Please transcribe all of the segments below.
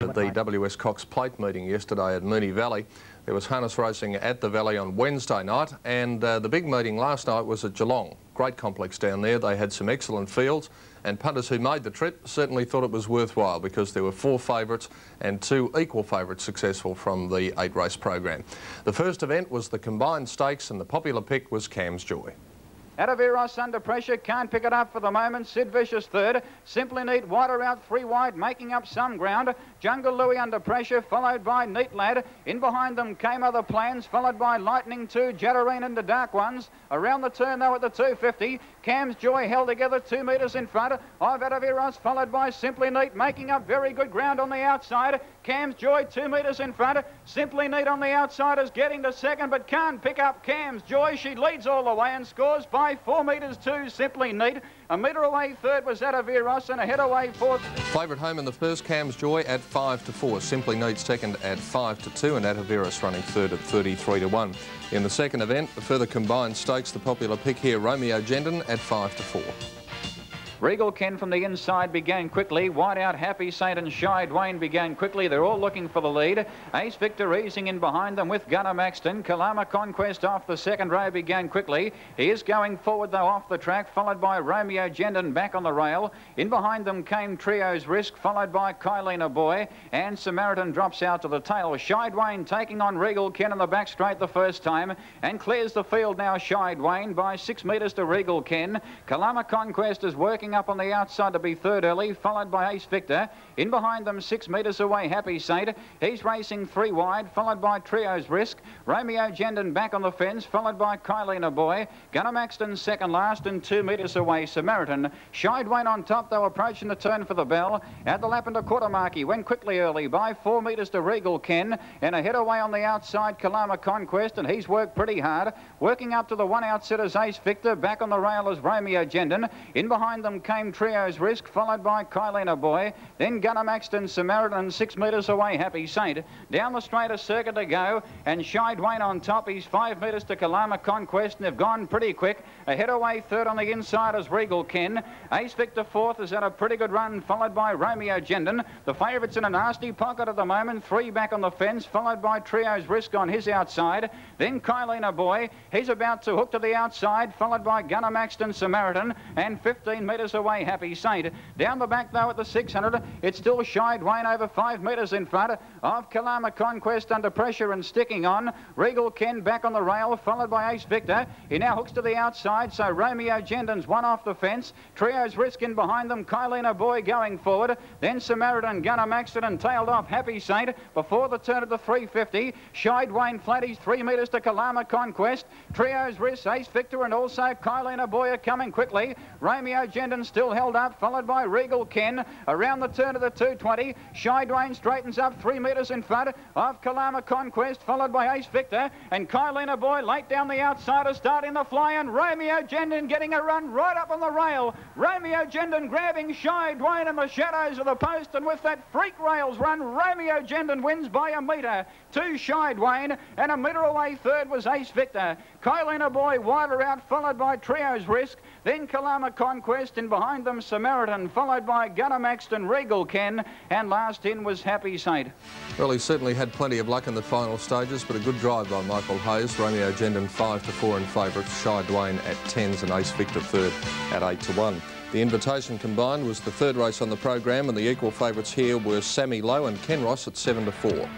At the WS Cox Plate meeting yesterday at Moonee Valley, there was harness racing at the Valley on Wednesday night, and the big meeting last night was at Geelong. Great complex down there. They had some excellent fields, and punters who made the trip certainly thought it was worthwhile because there were 4 favourites and 2 equal favourites successful from the 8-race program. The first event was the combined stakes, and the popular pick was Cam's Joy. ADIOS under pressure, can't pick it up for the moment. Sid Vicious third. Simply Neat wider out, 3 wide, making up some ground. Jungle Louie under pressure, followed by Neat Lad. In behind them came Other Plans, followed by Lightning 2, Jaddarine and the Dark Ones. Around the turn though at the 250, Cam's Joy held together 2 metres in front of ADIOS, followed by Simply Neat, making up very good ground on the outside. Cam's Joy 2 metres in front. Simply Neat on the outside is getting to second, but can't pick up Cam's Joy. She leads all the way and scores by 4 metres to Simply Neat. A metre away third was ADIOS, and a head away fourth. Favourite home in the first, Cam's Joy at 5-4. Simply Neat second at 5-2, and ADIOS running third at 33-1. In the second event, a further combined stakes, the popular pick here, ROMEO JENDEN at 5-4. Regal Ken from the inside began quickly. Wide out, Happy Saint and Shy Dwayne began quickly. They're all looking for the lead. Ace Victor easing in behind them with Gunner Maxton. Kalama Conquest off the second row began quickly. He is going forward though off the track, followed by ROMEO JENDEN back on the rail. In behind them came Trio's Risk, followed by Kylina Boy, and Samaritan drops out to the tail. Shy Dwayne taking on Regal Ken in the back straight the first time, and clears the field now, Shy Dwayne, by 6 metres to Regal Ken. Kalama Conquest is working up on the outside to be third early, followed by Ace Victor. In behind them, 6 metres away, Happy Saint. He's racing 3 wide, followed by Trio's Risk. ROMEO JENDEN back on the fence, followed by Kylina Boy. Gunner Maxton second last, and 2 metres away, Samaritan. Shy Dwayne on top, though, approaching the turn for the bell. At the lap and a quarter mark, he went quickly early by 4 metres to Regal Ken, and a head away on the outside, Kalama Conquest, and he's worked pretty hard. Working up to the 1 outsitters, Ace Victor. Back on the rail is ROMEO JENDEN. In behind them came Trio's Risk, followed by Kylina Boy. Then Gunner Maxton, Samaritan, 6 metres away, Happy Saint. Down the straight, a circuit to go, and Shy Dwayne on top. He's 5 metres to Kalama Conquest, and they've gone pretty quick. A head away third on the inside is Regal Ken. Ace Victor fourth has had a pretty good run, followed by ROMEO JENDEN. The favourite's in a nasty pocket at the moment. 3 back on the fence, followed by Trio's Risk on his outside. Then Kylina Boy. He's about to hook to the outside, followed by Gunner Maxton, Samaritan, and 15 metres away, Happy Saint. Down the back though at the 600, it's still Shy Dwayne over 5 metres in front of Kalama Conquest under pressure and sticking on. Regal Ken back on the rail, followed by Ace Victor. He now hooks to the outside, so ROMEO JENDEN's one off the fence. Trio's Risk in behind them, Kylina Boy going forward. Then Samaritan, Gunner Maxton, and tailed off Happy Saint before the turn of the 350. Shy Dwayne Flatty's 3 metres to Kalama Conquest. Trio's Risk, Ace Victor, and also Kylina Boy are coming quickly. ROMEO JENDEN still held up, followed by Regal Ken. Around the turn of the 220, Shy Dwayne straightens up 3 metres in front of Kalama Conquest, followed by Ace Victor, and Kylina Boy late down the outside is starting the fly, and ROMEO JENDEN getting a run right up on the rail. ROMEO JENDEN grabbing Shy Dwayne in the shadows of the post, and with that freak rails run, ROMEO JENDEN wins by a metre to Shy Dwayne, and a metre away third was Ace Victor. Kylina Boy wider out, followed by Trio's Risk, then Kalama Conquest, in behind them Samaritan, followed by Gunner Maxton, Regal Ken, and last in was Happy Saint. Well, he certainly had plenty of luck in the final stages, but a good drive by Michael Hayes. ROMEO JENDEN 5-4 in favourites, Shy Dwayne at 10s, and Ace Victor third at 8-1. The invitation combined was the third race on the program, and the equal favourites here were Sammy Lowe and Ken Ross at 7-4.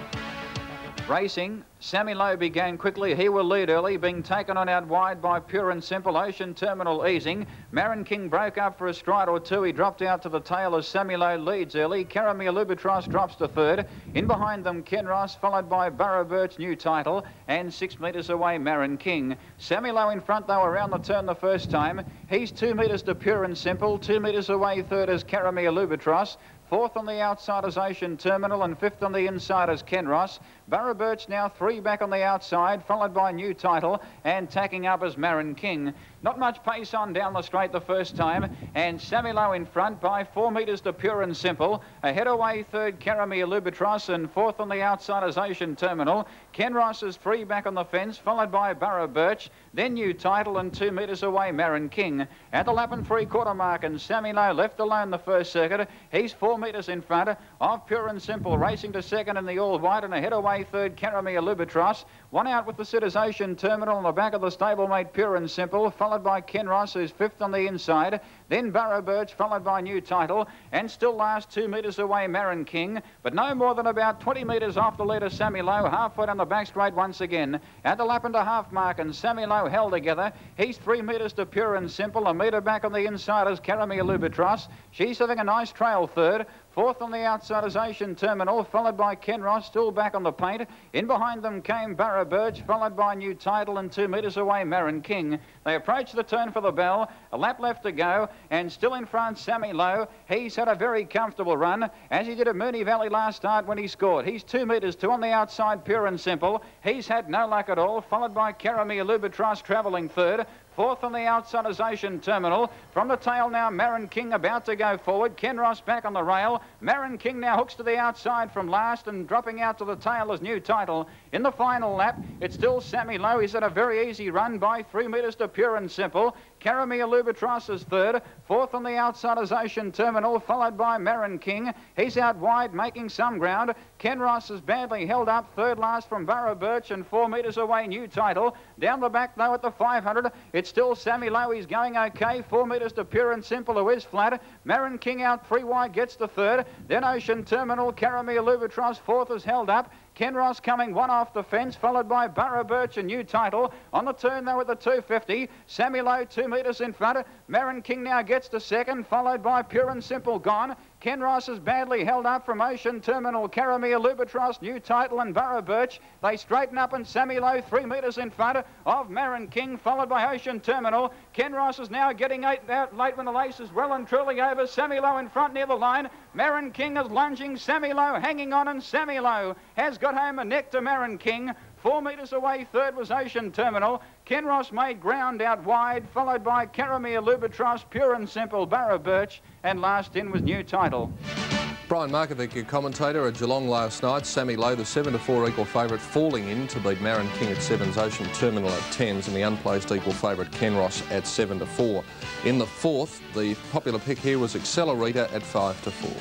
Racing, Sammy Lowe began quickly. He will lead early, being taken on out wide by Pure and Simple. Ocean Terminal easing. MARIN King broke up for a stride or two. He dropped out to the tail as Sammy Lowe leads early. Caramia Lubatros drops to third. In behind them, Ken Ross, followed by Burrow Bert's New Title, and 6 metres away, MARIN King. Sammy Lowe in front, though, around the turn the first time. He's 2 metres to Pure and Simple. 2 metres away third is Caramia Lubatros. Fourth on the outside is Ocean Terminal, and fifth on the inside is Ken Ross. Burrow Bert's now 3 back on the outside, followed by New Title, and tacking up as MARIN King. Not much pace on down the straight the first time, and Sammy Lowe in front by 4 metres to Pure and Simple. Ahead away third, Caramia Lubatros, and fourth on the outside is Ocean Terminal. Ken Ross is 3 back on the fence, followed by Burrow Birch, then New Title, and 2 metres away, MARIN King. At the lap and 3/4 mark, and Sammy Lowe left alone the first circuit. He's 4 metres in front of Pure and Simple, racing to second in the all white, and ahead away third Caramia Lubatros. One out with the Citation Terminal on the back of the stablemate Pure and Simple, followed by Ken Ross, who's fifth on the inside. Then Barrow Birch, followed by New Title, and still last 2 metres away Marin King, but no more than about 20 metres off the leader Sammy Low, halfway down the back straight once again. At the lap and a half mark, and Sammy Low held together. He's 3 metres to Pure and Simple, a metre back on the inside is Caramia Lubatros. She's having a nice trail third. Fourth on the outside is Asian Terminal, followed by Ken Ross, still back on the paint. In behind them came Barrow Birch, followed by New Title, and 2 metres away Marin King. They approach the turn for the bell, a lap left to go, and still in front Sammy Low. He's had a very comfortable run, as he did at Moonee Valley last start when he scored. He's 2 metres to on the outside Pure and Simple. He's had no luck at all, followed by Caramia Lubatros travelling third. Fourth on the outside is Asian Terminal. From the tail now, Marin King about to go forward. Ken Ross back on the rail. Marin King now hooks to the outside from last, and dropping out to the tail is New Title. In the final lap, it's still Sammy Low. He's had a very easy run by 3 metres to Pure and Simple. Caramia Lubatros is third. Fourth on the outside is Asian Terminal, followed by Marin King. He's out wide, making some ground. Ken Ross is badly held up, third last from Barrow Birch, and 4 metres away New Title. Down the back, though, at the 500, it's still Sammy Low. He's going okay. 4 metres to Pure and Simple, who is flat. Marin King out 3 wide, gets the third. Then Ocean Terminal, Caramia Lubatros, fourth is held up. Ken Ross coming one off the fence, followed by Barrow Birch and New Title. On the turn, though, at the 250, Sammy Low 2 metres in front. Marin King now gets to second, followed by Pure and Simple gone. Ken Ross is badly held up from Ocean Terminal, Caramia Lubatros, New Title and Barrow Birch. They straighten up, and Sammy Low 3 metres in front of Marin King, followed by Ocean Terminal. Ken Ross is now getting out late when the race is well and truly over. Sammy Low in front near the line. Marin King is lunging. Sammy Low hanging on, and Sammy Low has got home a neck to Marin King. 4 metres away, third was Ocean Terminal. Ken Ross made ground out wide, followed by Caramia Lubatros, Pure and Simple, Barrow Birch, and last in was New Title. Brian Markovic, your commentator at Geelong last night. Sammy Low, the 7-4 equal favourite, falling in to beat Marin King at 7s, Ocean Terminal at 10s, and the unplaced equal favourite Ken Ross at 7-4. In the fourth, the popular pick here was Accelerator at 5-4.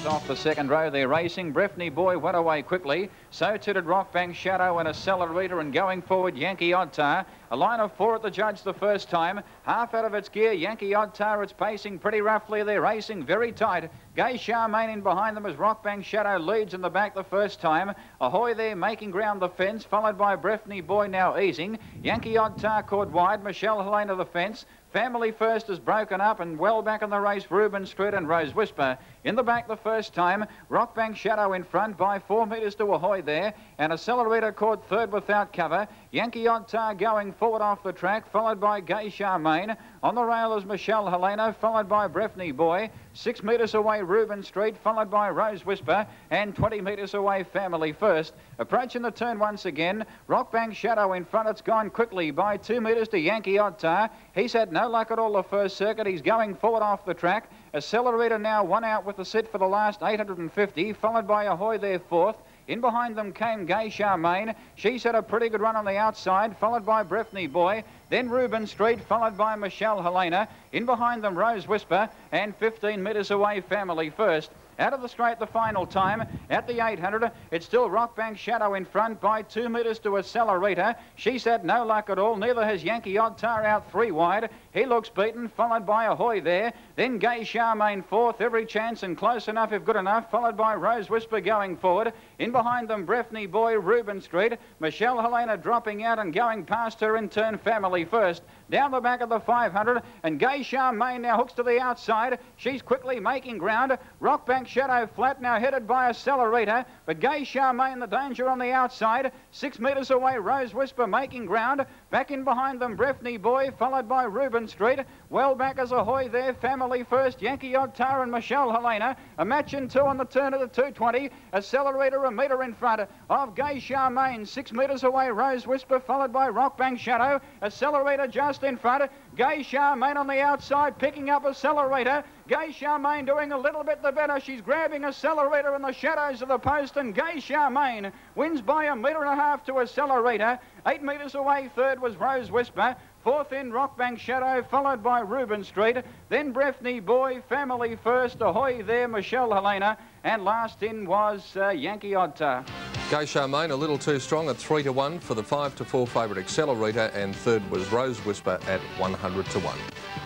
Off the second row, they're racing. Breffney Boy went away quickly. So too did Rockbank Shadow and Accelerator, and going forward Yankee Oddtar. A line of 4 at the judge the first time. Half out of its gear, Yankee Oddtar. It's pacing pretty roughly. They're racing very tight. Gay Charmaine in behind them as Rockbank Shadow leads in the back the first time. Ahoy there making ground the fence, followed by Breffney Boy now easing. Yankee Oddtar caught wide. Michelle Helena the fence. Family First is broken up, and well back in the race, Reuben Street and Rose Whisper. In the back the first time, Rockbank Shadow in front by 4 metres to Ahoy there, and Accelerator caught third without cover. Yankee Oddtar going forward off the track, followed by Gay Charmaine. On the rail is Michelle Helena, followed by Breffney Boy. 6 metres away, Reuben Street, followed by Rose Whisper, and 20 metres away, Family First. Approaching the turn once again, Rockbank Shadow in front. It's gone quickly by 2 metres to Yankee Oddtar. He's had no luck at all the first circuit. He's going forward off the track. Accelerator now one out with the sit for the last 850, followed by Ahoy there fourth. In behind them came Gay Charmaine. She's had a pretty good run on the outside, followed by Breffney Boy. Then Reuben Street, followed by Michelle Helena. In behind them, Rose Whisper. And 15 metres away, Family First. Out of the straight the final time. At the 800, it's still Rockbank Shadow in front by 2 metres to Accelerator. She's had no luck at all. Neither has Yankee Oddtar out 3 wide. He looks beaten, followed by Ahoy there. Then Gay Charmaine fourth, every chance and close enough if good enough, followed by Rose Whisper going forward. In behind them, Breffney Boy, Reuben Street. Michelle Helena dropping out and going past her in turn, Family First. Down the back of the 500, and Gay Charmaine now hooks to the outside. She's quickly making ground. Rockbank Shadow flat now headed by Accelerator, but Gay Charmaine the danger on the outside. 6 metres away, Rose Whisper making ground. Back in behind them, Breffney Boy, followed by Reuben Street. Well back as Ahoy there, Family First, Yankee Oddtar and Michelle Helena. A match in 2 on the turn of the 220. Accelerator a metre in front of Gay Charmaine. 6 metres away, Rose Whisper, followed by Rockbank Shadow. Accelerator just in front. Gay Charmaine on the outside, picking up Accelerator. Gay Charmaine doing a little bit the better. She's grabbing Accelerator in the shadows of the post, and Gay Charmaine wins by 1.5 metres to Accelerator. 8 metres away, third was Rose Whisper. Fourth in Rockbank Shadow, followed by Reuben Street. Then Breffney Boy, Family First, Ahoy there, Michelle Helena. And last in was Yankee Oddtar. Gay Charmaine a little too strong at 3-1 for the 5-4 favourite Accelerator, and third was Rose Whisper at 100-1.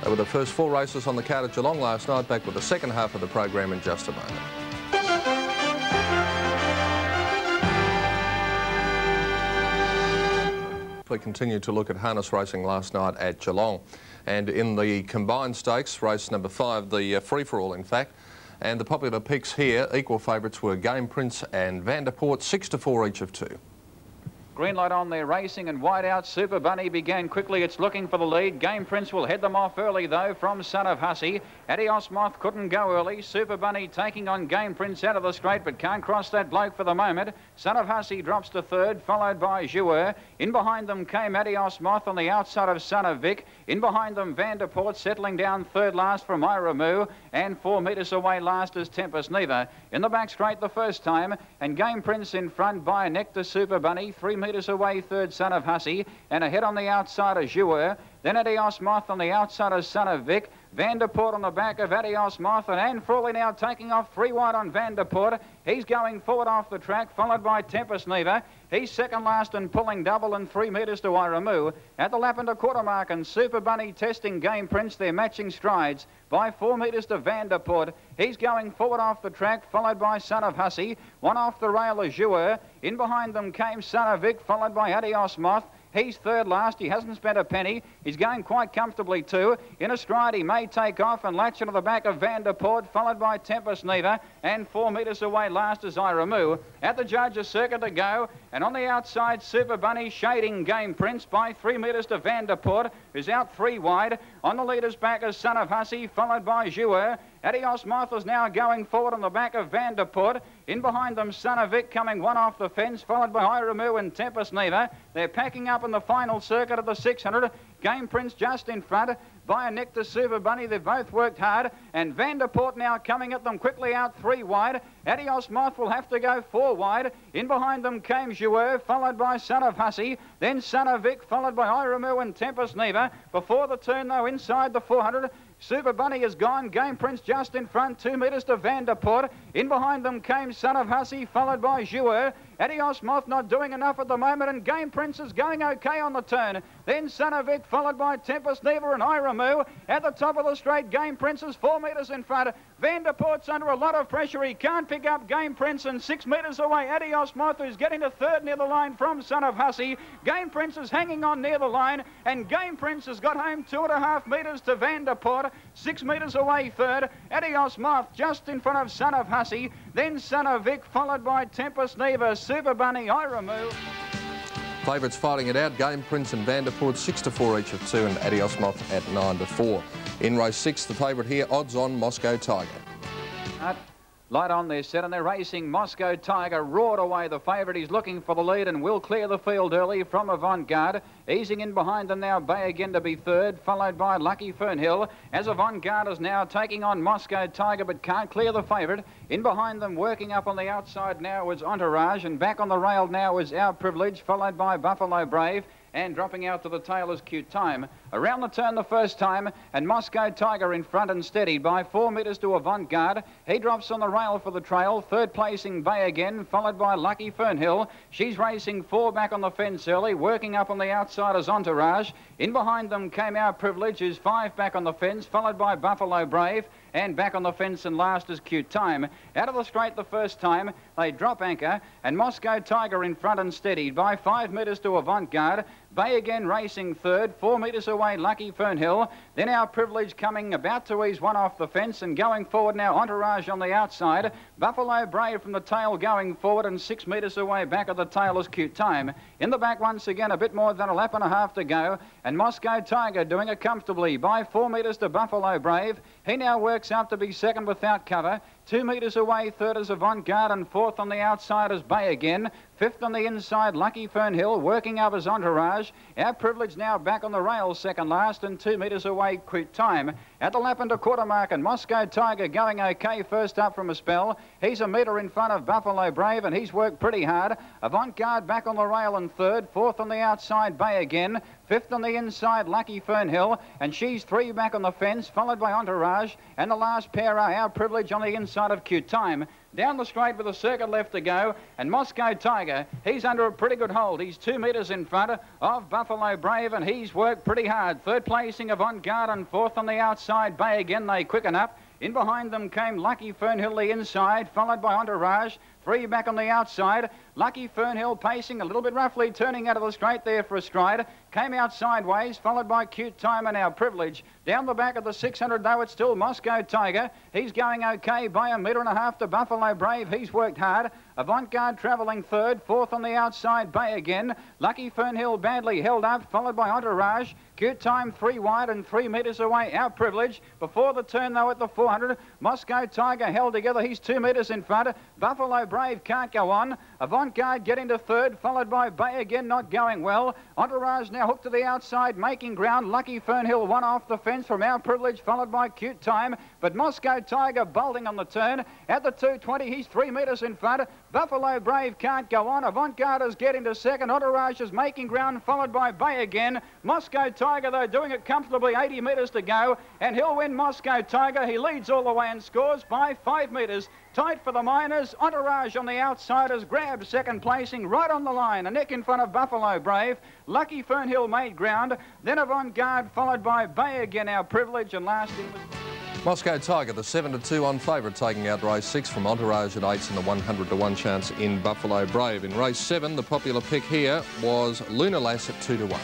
They were the first 4 races on the card at Geelong last night. Back with the second half of the program in just a moment. We continue to look at harness racing last night at Geelong, and in the combined stakes, race number 5, the free-for-all in fact, and the popular picks here, equal favourites were Game Prince and Vanderport, 6-4 each of 2. Green light on there, racing and wide out. Super Bunny began quickly. It's looking for the lead. Game Prince will head them off early, though, from Son of Hussey. ADIOS Moth couldn't go early. Super Bunny taking on Game Prince out of the straight, but can't cross that bloke for the moment. Son of Hussey drops to third, followed by Jouer. In behind them came ADIOS Moth on the outside of Son of Vic. In behind them, Vanderport settling down third last from ROMEO, and 4 metres away last is Tempest Neva. In the back straight the first time, and Game Prince in front by a neck to Super Bunny. 3 metres away, third Son of Hussey, and ahead on the outside of Jouer. Then ADIOS Moth on the outside of Son of Vic. Vanderport on the back of ADIOS Moth, and Anne Frawley now taking off 3 wide on Vanderport. He's going forward off the track, followed by Tempest Neva. He's second last and pulling double, and 3 metres to Iremu. At the lap and a quarter mark, and Super Bunny testing Game Prince. They're matching strides by 4 metres to Vanderport. He's going forward off the track, followed by Son of Hussey. One off the rail is Jouer. In behind them came Son of Vic, followed by ADIOS Moth. He's third last. He hasn't spent a penny. He's going quite comfortably too. In a stride, he may take off and latch into the back of Vanderport, followed by Tempest Neva, and 4 metres away last is Iremu. At the judge, a circuit to go, and on the outside, Super Bunny shading Game Prince by 3 metres to Vanderport, who's out 3 wide. On the leader's back is Son of Hussey, followed by Jouer. ADIOS Moth is now going forward on the back of Vanderport. In behind them, Son of Vic coming one off the fence, followed by Iremu and Tempest Neva. They're packing up in the final circuit of the 600. Game Prince just in front by a neck to Super Bunny. They've both worked hard, and Vanderport now coming at them quickly out 3 wide. ADIOS Moth will have to go 4 wide. In behind them came Jouer, followed by Son of Hussey, then Son of Vic, followed by Iremu and Tempest Neva. Before the turn, though, inside the 400, Super Bunny is gone. Game Prince just in front, 2 metres to Vanderport. In behind them came Son of Hussey, followed by Jouer. ADIOS Moth not doing enough at the moment, and Game Prince is going okay on the turn. Then Son of Vic, followed by Tempest Neva and Iremu. At the top of the straight, Game Prince is 4 metres in front. Vanderport's under a lot of pressure. He can't pick up Game Prince, and 6 metres away, ADIOS Moth, who's getting to third near the line from Son of Hussey. Game Prince is hanging on near the line, and Game Prince has got home 2.5 metres to Vanderport. 6 metres away third. ADIOS Moth just in front of Son of Hussey. Then Son of Vic, followed by Tempest Neva, Super Bunny, Iremu. Favourites fighting it out, Game Prince and Vanderport, 6-4 each of 2, and ADIOS Moth at 9-4. In race 6, the favourite here, odds on Moscow Tiger. Light on there, set, and they're racing. Moscow Tiger roared away the favourite. He's looking for the lead and will clear the field early from Avant-Garde. Easing in behind them now, Bay again to be third, followed by Lucky Fernhill. As Avant-Garde is now taking on Moscow Tiger, but can't clear the favourite. In behind them, working up on the outside now is Entourage, and back on the rail now is Our Privilege, followed by Buffalo Brave. And dropping out to the tail is Cute Time. Around the turn the first time, and Moscow Tiger in front and steady by 4 metres to Avant-Garde. He drops on the rail for the trail. Third placing Bay again, followed by Lucky Fernhill. She's racing 4 back on the fence early, working up on the outside as Entourage. In behind them came Our Privilege, who's 5 back on the fence, followed by Buffalo Brave. And back on the fence and last is Cute Time. Out of the straight the first time, they drop anchor, and Moscow Tiger in front and steady by 5 metres to Avant-Garde. Bay again racing third, 4 metres away Lucky Fernhill. Then Our Privilege coming about to ease one off the fence, and going forward now Entourage on the outside. Buffalo Brave from the tail going forward, and 6 metres away back of the tail is Cute Time. In the back once again, a bit more than a lap and a half to go, and Moscow Tiger doing it comfortably by 4 metres to Buffalo Brave. He now works out to be second without cover. 2 metres away, third is Avant-Garde, and fourth on the outside is Bay again. Fifth on the inside, Lucky Fernhill, working up his entourage. Our Privilege now back on the rails, second last, and 2 metres away, Quick Time. At the lap and a quarter mark, and Moscow Tiger going okay first up from a spell. He's a metre in front of Buffalo Brave, and he's worked pretty hard. Avant-Garde back on the rail and third. Fourth on the outside, Bay again. Fifth on the inside, Lucky Fernhill, and she's 3 back on the fence, followed by Entourage, and the last pair are Our Privilege on the inside of Cute Time. Down the straight with a circuit left to go, and Moscow Tiger, he's under a pretty good hold. He's 2 metres in front of Buffalo Brave, and he's worked pretty hard. Third placing Avant-Garde, and fourth on the outside, Bay again. They quicken up. In behind them came Lucky Fernhill the inside, followed by Entourage. 3 back on the outside. Lucky Fernhill pacing a little bit roughly, turning out of the straight there for a stride. Came out sideways, followed by Cute Time and Our Privilege. Down the back of the 600, though, it's still Moscow Tiger. He's going okay by 1.5 metres to Buffalo Brave. He's worked hard. Avant-Garde travelling third. Fourth on the outside, Bay again. Lucky Fernhill badly held up, followed by Entourage. Cute Time 3 wide and 3 metres away, Our Privilege. Before the turn, though, at the 400, Moscow Tiger held together. He's 2 metres in front. Buffalo Brave can't go on. Avant-Garde getting to third, followed by Bay again, not going well. Entourage now hooked to the outside, making ground. Lucky Fernhill one off the fence from Our Privilege, followed by Cute Time. But Moscow Tiger bolting on the turn. At the 220, he's 3 metres in front. Buffalo Brave can't go on. Avant-Garde is getting to second. Entourage is making ground, followed by Bay again. Moscow Tiger, though, doing it comfortably, 80 metres to go. And he'll win Moscow Tiger. He leads all the way and scores by 5 metres. Tight for the Miners. Entourage on the outside has grabbed second placing right on the line. A neck in front of Buffalo Brave. Lucky Fernhill made ground. Then Avant-Garde, followed by Bay again, Our Privilege, and last in was Moscow Tiger, the 7-2 on favourite, taking out race 6 from Entourage at 8s and the 100-1 chance in Buffalo Brave. In race 7, the popular pick here was Luna Lass at 2-1.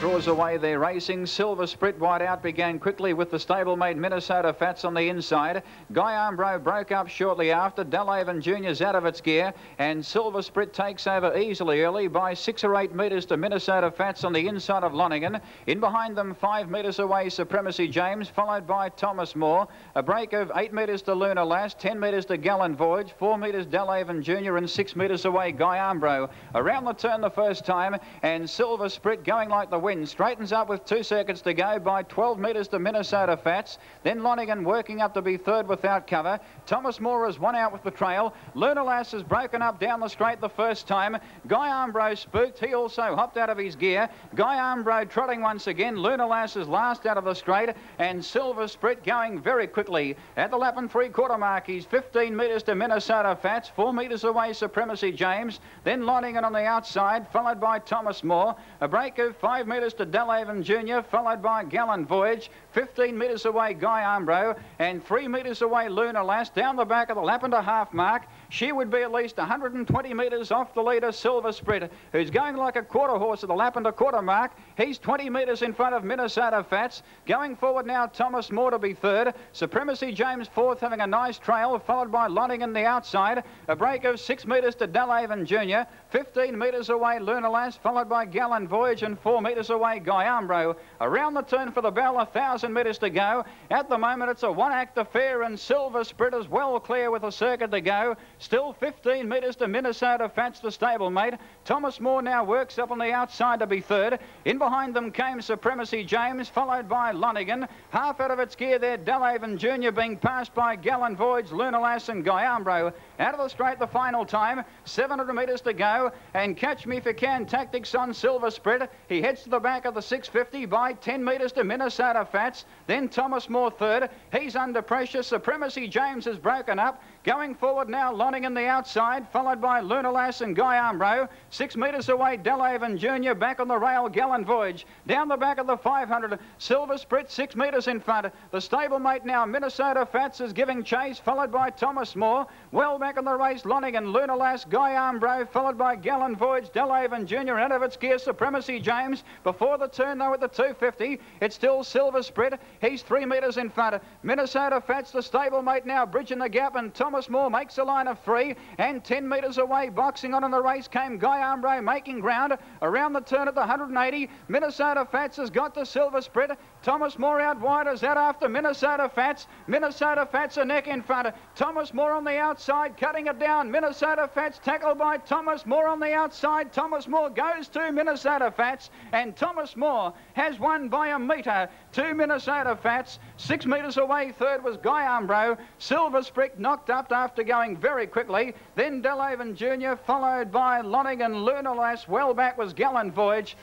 Draws away there racing. Silver Sprit wide out began quickly with the stablemate Minnesota Fats on the inside. Guy Ambro broke up shortly after. Delavan Jr.'s out of its gear, and Silver Sprit takes over easily early by 6 or 8 metres to Minnesota Fats on the inside of Lonergan. In behind them 5 metres away Supremacy James, followed by Thomas Moore. A break of 8 metres to Luna Lass, 10 metres to Gallant Voyage, 4 metres Delavan Jr. and 6 metres away Guy Ambro. Around the turn the first time, and Silver Sprit going like the wind. Straightens up with 2 seconds to go by 12 metres to Minnesota Fats. Then Lonergan working up to be third without cover. Thomas Moore has won out with the trail. Luna Lass has broken up down the straight the first time. Guy Ambro spooked. He also hopped out of his gear. Guy Ambro trotting once again. Luna Lass is last out of the straight, and Silver Sprit going very quickly. At the lap and 3/4 mark, he's 15 metres to Minnesota Fats. 4 metres away Supremacy James. Then Lonergan on the outside, followed by Thomas Moore. A break of 5 metres to Delavan Jr., followed by Gallant Voyage. 15 metres away Guy Ambro, and 3 metres away Luna Lass. Down the back of the lap and a half mark, she would be at least 120 metres off the leader Silver Sprit, who's going like a quarter horse at the lap and a quarter mark. He's 20 metres in front of Minnesota Fats. Going forward now, Thomas Moore to be third. Supremacy James fourth, having a nice trail, followed by Lonergan the outside. A break of 6 metres to Delavan Jr. 15 metres away Luna Lass, followed by Gallant Voyage, and 4 metres away Guy Ambro. Around the turn for the bell, 1,000 metres to go. At the moment, it's a one-act affair, and Silver Sprit is well clear with a circuit to go. Still 15 metres to Minnesota Fats, the stablemate. Thomas Moore now works up on the outside to be third. In behind them came Supremacy James, followed by Lonergan. Half out of its gear there, Delavan Jr. being passed by Gallant Voyage, Luna Lass and Guy Ambro. Out of the straight the final time, 700 metres to go, and Catch Me If You Can tactics on Silver Sprit. He heads to the back of the 650 by 10 metres to Minnesota Fats. Then Thomas Moore third. He's under pressure. Supremacy James has broken up. Going forward now, Lonergan the outside, followed by Luna Lass and Guy Ambro. 6 metres away, Delavan Jr. back on the rail, Gallant Voyage. Down the back of the 500, Silver Sprit 6 metres in front. The stablemate now, Minnesota Fats, is giving chase, followed by Thomas Moore. Well back on the race, Lonergan, Luna Lass, Guy Ambro, followed by Gallant Voyage, Delavan Jr. out of its gear, Supremacy James. Before the turn, though, at the 250, it's still Silver Sprit. He's 3 metres in front. Minnesota Fats, the stablemate now, bridging the gap, and Thomas Thomas Moore makes a line of 3, and 10 metres away, boxing on in the race, came Guy Armbro making ground around the turn at the 180. Minnesota Fats has got the silver spread. Thomas Moore out wide is out after Minnesota Fats. Minnesota Fats a neck in front. Thomas Moore on the outside, cutting it down. Minnesota Fats tackled by Thomas Moore on the outside. Thomas Moore goes to Minnesota Fats, and Thomas Moore has won by a metre to Minnesota Fats. 6 metres away, third was Guy Armbro. Silver Sprick knocked up after going very quickly. Then Delhaven Jr. followed by Lonigan Lunar Lass. Well back was Gallant Voyage.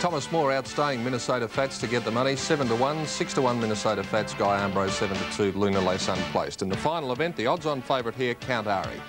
Thomas Moore outstaying Minnesota Fats to get the money, 7-1, 6-1 Minnesota Fats, Guy Armbro 7-2, Lunar Lace unplaced. In the final event, the odds-on favourite here, Count Ari.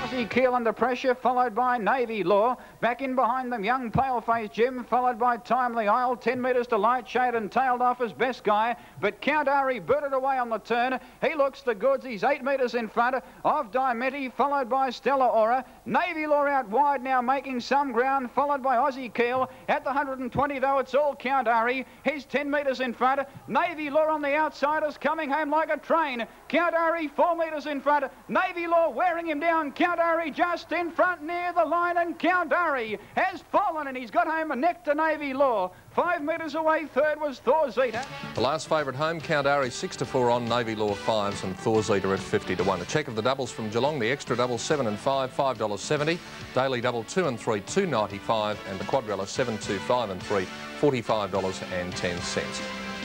Aussie Keel under pressure, followed by Navy Law. Back in behind them, Young Paleface Jim, followed by Timely Isle. 10 metres to Light Shade and tailed off as Best Guy. But Count Ari booted away on the turn. He looks the goods. He's 8 metres in front of Diameti, followed by Stella Aura. Navy Law out wide now, making some ground, followed by Aussie Keel. At the 120, though, it's all Count Ari. He's 10 metres in front. Navy Law on the outside is coming home like a train. Count Ari 4 metres in front. Navy Law wearing him down. Count Ari just in front near the line, and Count Ari has fallen, and he's got home a neck to Navy Law. 5 metres away, third was Thor Zeta. The last favourite home, Count Ari 6-4 on, Navy Law 5s and Thor Zeta at 50-1. A check of the doubles from Geelong, the extra double 7 and 5, $5.70. Daily double 2 and 3, $2.95, and the quadrilla 7, 2, 5 and 3, $45.10.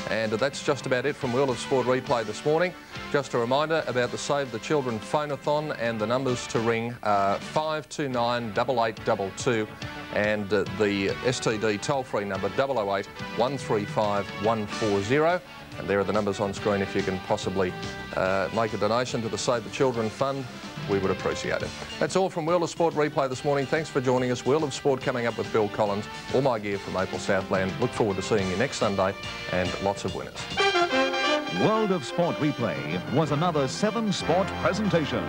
And that's just about it from World of Sport Replay this morning. Just a reminder about the Save the Children Phone-a-thon, and the numbers to ring 529 8822, and the STD toll-free number 008 135 140. And there are the numbers on screen if you can possibly make a donation to the Save the Children Fund. We would appreciate it. That's all from World of Sport Replay this morning. Thanks for joining us. World of Sport coming up with Bill Collins. All my gear from Maple Southland. Look forward to seeing you next Sunday, and lots of winners. World of Sport Replay was another 7 Sport presentation.